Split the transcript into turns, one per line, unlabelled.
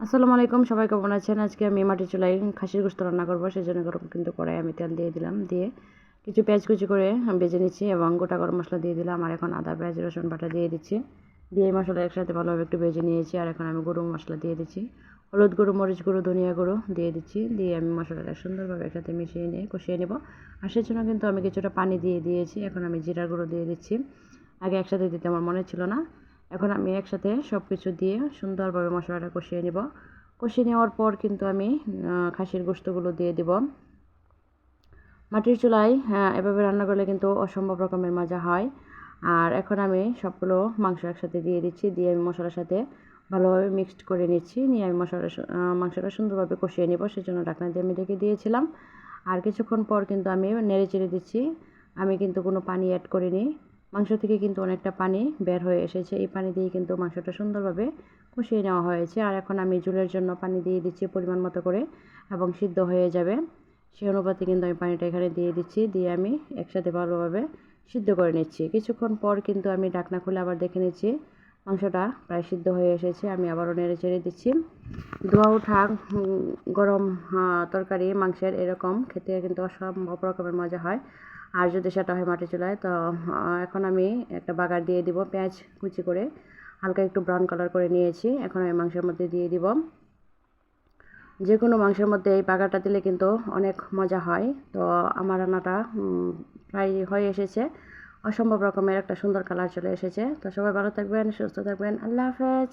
আসসালামু আলাইকুম, সবাই কেমন আছেন? আজকে আমি মাটির চুলায় খাসির গোশত রান্না করব। সেজন্য গরম কিন্তু কড়াই আমি তেল দিয়ে দিলাম, দিয়ে কিছু পেঁয়াজ কুচি করে ভেজে নিচ্ছি এবং গোটা গরম মশলা দিয়ে দিলাম। আর এখন আদা পেঁয়াজ রসুন বাটা দিয়ে দিচ্ছি, দিয়ে মশলা একসাথে ভালোভাবে একটু ভেজে নিয়েছি। আর এখন আমি গুঁড়ো মশলা দিয়ে দিচ্ছি, হলুদ গুঁড়ো, মরিচ গুঁড়ো, ধনিয়া গুঁড়ো দিয়ে দিচ্ছি, দিয়ে আমি মশলাটা সুন্দরভাবে একসাথে মিশিয়ে নিয়ে কষিয়ে নেব। আর সেজন্য কিন্তু আমি কিছুটা পানি দিয়ে দিয়েছি। এখন আমি জিরার গুঁড়ো দিয়ে দিচ্ছি, আগে একসাথে দিতে আমার মনে ছিল না। এখন আমি একসাথে সব কিছু দিয়ে সুন্দরভাবে মশলাটা কষিয়ে নেব। কষিয়ে নেওয়ার পর কিন্তু আমি খাসির গোশতগুলো দিয়ে দিব। মাটির চুলায় এভাবে রান্না করলে কিন্তু অসম্ভব রকমের মজা হয়। আর এখন আমি সবগুলো মাংস একসাথে দিয়ে দিচ্ছি, দিয়ে আমি মশলার সাথে ভালোভাবে মিক্সড করে নিচ্ছি, নিয়ে আমি মাংসটা সুন্দরভাবে কষিয়ে নেব। সেজন্য ঢাকনা দিয়ে আমি ঢেকে দিয়েছিলাম। আর কিছুক্ষণ পর কিন্তু আমি নেড়ে চেড়ে দিচ্ছি। আমি কিন্তু কোনো পানি অ্যাড করিনি, মাংস থেকে কিন্তু অনেকটা পানি বের হয়ে এসেছে। এই পানি দিয়ে কিন্তু মাংসটা সুন্দরভাবে কষিয়ে নেওয়া হয়েছে। আর এখন আমি ঝোলের জন্য পানি দিয়ে দিচ্ছি পরিমাণ মতো করে, এবং সিদ্ধ হয়ে যাবে সেই অনুপাতে কিন্তু আমি পানিটা এখানে দিয়ে দিচ্ছি, দিয়ে আমি একসাথে ভালোভাবে সিদ্ধ করে নিচ্ছি। কিছুক্ষণ পর কিন্তু আমি ঢাকনা খুলে আবার দেখে নিচ্ছি, মাংসটা প্রায় সিদ্ধ হয়ে এসেছে। আমি আবারও নেড়ে চেড়ে দিচ্ছি। ধোয়া ওঠা গরম তরকারি মাংসের এরকম খেতে কিন্তু অসম্ভব রকমের মজা হয়। আর যদি সেটা হয় মাটির চুলায়, তো এখন আমি একটা বাগার দিয়ে দিব, পেঁয়াজ কুচি করে হালকা একটু ব্রাউন কালার করে নিয়েছি। এখন আমি মাংসের মধ্যে দিয়ে দিব। যে কোনো মাংসের মধ্যে এই বাগারটা দিলে কিন্তু অনেক মজা হয়। তো আমার রান্নাটা প্রায় হয়ে এসেছে, অসম্ভব রকমের একটা সুন্দর কালার চলে এসেছে। তো সবাই ভালো থাকবেন, সুস্থ থাকবেন, আল্লাহ হাফেজ।